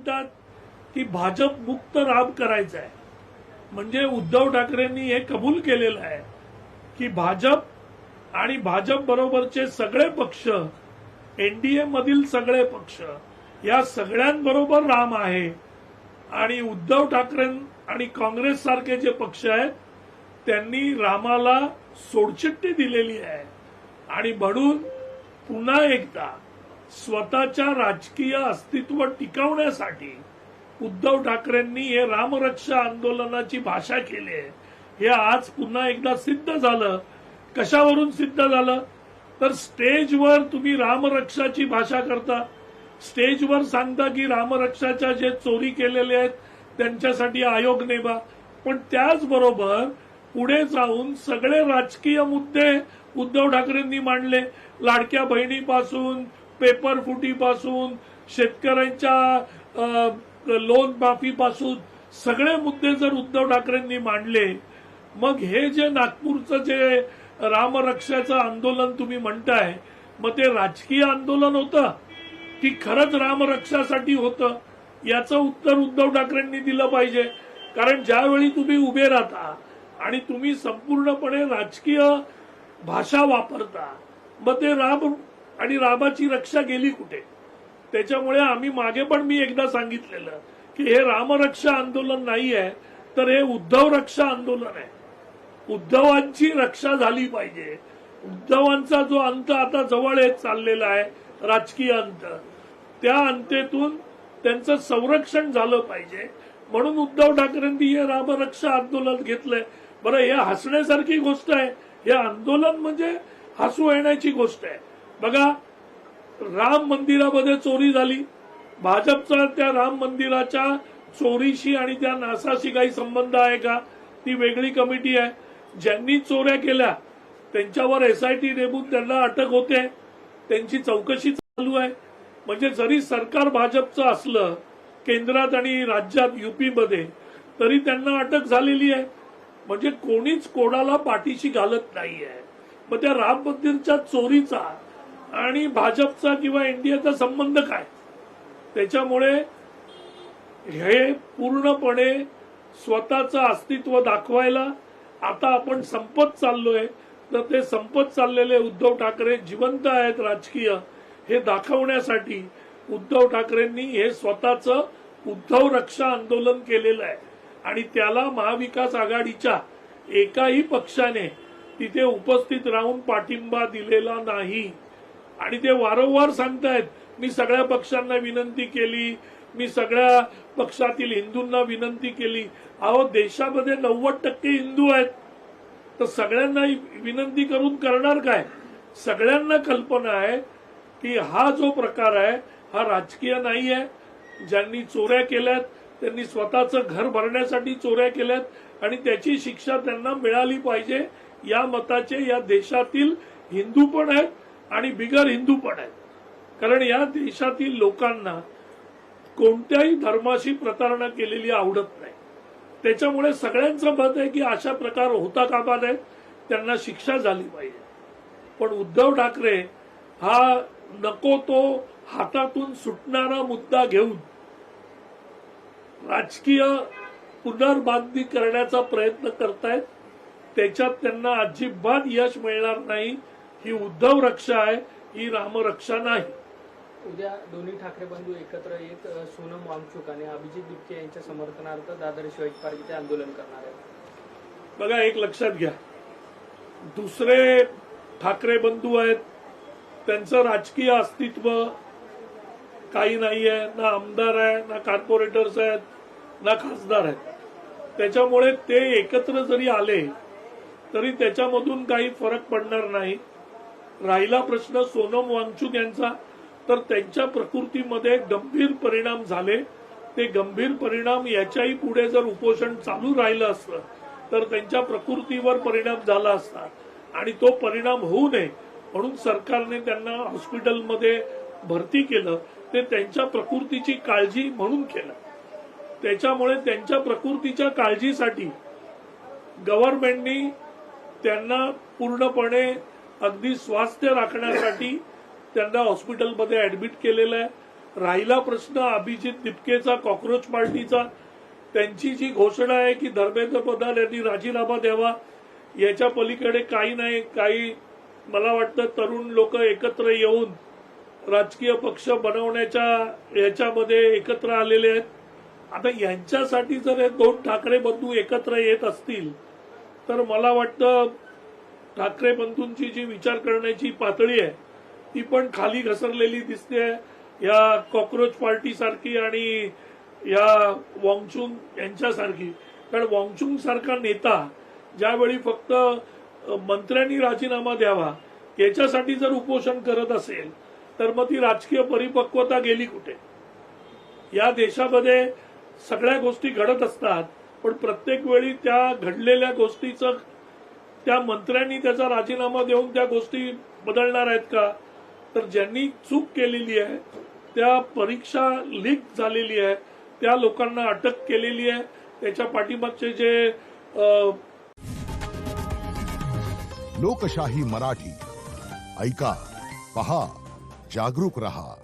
म्हणतात की भाजप मुक्त राम करायचा आहे. म्हणजे उद्धव ठाकरेंनी हे कबूल केलेलं आहे की भाजप आणि भाजप बरोबरचे सगळे पक्ष, एनडीए मधील सगळे पक्ष, या सगळ्यांबरोबर राम आहे. आणि उद्धव ठाकरे आणि काँग्रेस सारखे जे पक्ष आहेत त्यांनी रामाला सोडचिठ्ठी दिलेली आहे. आणि म्हणून पुन्हा एकदा स्वतःच्या राजकीय अस्तित्व टिकवण्यासाठी उद्धव ठाकरेंनी हे रामरक्षा आंदोलनाची भाषा केली आहे. हे आज पुन्हा एकदा सिद्ध झालं. कशावरून सिद्ध झालं तर स्टेजवर तुम्ही रामरक्षाची भाषा करता, स्टेजवर सांगता की रामरक्षाच्या जे चोरी केलेले आहेत त्यांच्यासाठी आयोग नेमा, पण त्याचबरोबर पुढे जाऊन सगळे राजकीय मुद्दे उद्धव ठाकरेंनी मांडले. लाडक्या बहिणीपासून, पेपर फुटीपासून, शेतकऱ्यांच्या लोन माफीपासून सगळे मुद्दे जर उद्धव ठाकरेंनी मांडले, मग हे जे नागपूरचं जे रामरक्षाचं आंदोलन तुम्ही म्हणताय, मग ते राजकीय आंदोलन होतं की खरंच रामरक्षासाठी होतं, याचं उत्तर उद्धव ठाकरेंनी दिलं पाहिजे. कारण ज्यावेळी तुम्ही उभे राहता आणि तुम्ही संपूर्णपणे राजकीय भाषा वापरता, मग ते राम आणि रामाची रक्षा गेली कुठे? त्याच्यामुळे आम्ही मागे पण मी एकदा सांगितलेलं की हे रामरक्षा आंदोलन नाही आहे, तर हे उद्धव रक्षा आंदोलन आहे. उद्धवांची रक्षा झाली पाहिजे. उद्धवांचा जो अंत आता जवळ येत चाललेला आहे, राजकीय अंत, त्या अंतेतून त्यांचं संरक्षण झालं पाहिजे. म्हणून उद्धव ठाकरेंनी हे रामरक्षा आंदोलन घेतलंय. बरं, हे हसण्यासारखी गोष्ट आहे. हे आंदोलन म्हणजे हसू येण्याची गोष्ट आहे. बघा, राम मंदिरामध्ये चोरी झाली. भाजपचा त्या राम मंदिराच्या चोरीशी आणि त्या नासाशी काही संबंध आहे का? ती वेगळी कमिटी आहे. ज्यांनी चोऱ्या केल्या त्यांच्यावर एसआयटी नेमून त्यांना अटक होते, त्यांची चौकशी चालू आहे. म्हणजे जरी सरकार भाजपचं असलं केंद्रात आणि राज्यात, युपीमध्ये, तरी त्यांना अटक झालेली आहे. म्हणजे कोणीच कोणाला पाठीशी घालत नाहीये. मग त्या राम मंदिरच्या चोरीचा आणि भाजपचा किंवा एनडीएचा संबंध काय? त्याच्यामुळे हे पूर्णपणे स्वतःचं अस्तित्व दाखवायला आता आपण संपत चाललोय. तर ते संपत चाललेले उद्धव ठाकरे जिवंत आहेत राजकीय, हे दाखवण्यासाठी उद्धव ठाकरेंनी हे स्वतःचं उद्धव रक्षा आंदोलन केलेलं आहे. आणि त्याला महाविकास आघाडीच्या एकाही पक्षाने तिथे उपस्थित राहून पाठिंबा दिलेला नाही. आणि ते वारंवार सांगतायत, मी सगळ्या पक्षांना विनंती केली, मी सगळ्या पक्षातील हिंदूंना विनंती केली. अहो, देशामध्ये 90% हिंदू आहेत, तर सगळ्यांना विनंती करून करणार काय? सगळ्यांना कल्पना आहे की हा जो प्रकार आहे हा राजकीय नाही आहे. ज्यांनी चोऱ्या केल्यात त्यांनी स्वतःचं घर भरण्यासाठी चोऱ्या केल्यात आणि त्याची शिक्षा त्यांना मिळाली पाहिजे, या मताचे या देशातील हिंदू पण आहेत आणि बिगर हिंदू पण आहेत. कारण या देशातील लोकांना कोणत्याही धर्माशी प्रतारणा केलेली आवडत नाही. त्याच्यामुळे सगळ्यांचं मत आहे की अशा प्रकार होता कामा नये, त्यांना शिक्षा झाली पाहिजे. पण उद्धव ठाकरे हा नको तो हातातून सुटणारा मुद्दा घेऊन राजकीय पुनर्बांधणी करण्याचा प्रयत्न करतायत. त्याच्यात त्यांना अजिबात यश मिळणार नाही. ही उद्धव रक्षा आहे, ही रामरक्षा नाही. उद्या दोन्ही ठाकरे बंधू एकत्र येत सोनम वांगचुक आणि अभिजित दुबके यांच्या समर्थनार्थ दादर शिवाजी पार्क इथे आंदोलन करणार आहेत. बघा, एक लक्षात घ्या, दुसरे ठाकरे बंधू आहेत, त्यांचं राजकीय अस्तित्व काही नाही आहे. ना आमदार आहे, ना कॉर्पोरेटर्स आहेत, ना खासदार आहेत. त्याच्यामुळे ते एकत्र जरी आले तरी त्याच्यामधून काही फरक पडणार नाही. राहिला प्रश्न सोनम वांगचुक यांचा, तर त्यांच्या प्रकृतीमध्ये गंभीर परिणाम झाले. ते गंभीर परिणाम याच्याही पुढे जर उपोषण चालू राहिलं असतं तर त्यांच्या प्रकृतीवर परिणाम झाला असता. आणि तो परिणाम होऊ नये म्हणून सरकारने त्यांना हॉस्पिटलमध्ये भरती केलं. ते त्यांच्या प्रकृतीची काळजी म्हणून केलं. त्याच्यामुळे त्यांच्या प्रकृतीच्या काळजीसाठी गव्हर्नमेंटनी त्यांना पूर्णपणे अगदी स्वास्थ्य राखण्यासाठी त्यांना हॉस्पिटलमध्ये ऍडमिट केलेलं आहे. राहिला प्रश्न अभिजित दिपकेचा, कॉक्रोच पार्टीचा, त्यांची जी घोषणा आहे की धर्मेंद्र प्रधान यांनी राजीनामा द्यावा, याच्या पलीकडे काही नाही. काही मला वाटतं तरुण लोक एकत्र येऊन राजकीय पक्ष बनवण्याच्या याच्यामध्ये एकत्र आलेले आहेत. आता यांच्यासाठी जर हे दोन ठाकरे बंधू एकत्र येत असतील तर मला वाटतं ठाकरे बंधूंची जी विचार करण्याची पातळी आहे ती पण खाली घसरलेली दिसते. या कॉक्रोच पार्टी सारखी आणि या वॉंगचुंग यांच्यासारखी. कारण वॉंगचुंग सारखा नेता ज्यावेळी फक्त मंत्र्यांनी राजीनामा द्यावा याच्यासाठी जर उपोषण करत असेल तर मग ती राजकीय परिपक्वता गेली कुठे? या देशामध्ये सगळ्या गोष्टी घडत असतात, पण प्रत्येक वेळी त्या घडलेल्या गोष्टीचं त्या मंत्र्यांनी त्याचा राजीनामा देऊन त्या गोष्टी बदलणार आहेत का? तर ज्यांनी चूक केलेली आहे, त्या परीक्षा लीक झालेली आहे, त्या लोकांना अटक केलेली आहे, त्याच्या पाठीमागचे जे लोकशाही मराठी ऐका, पहा, जागरूक रहा.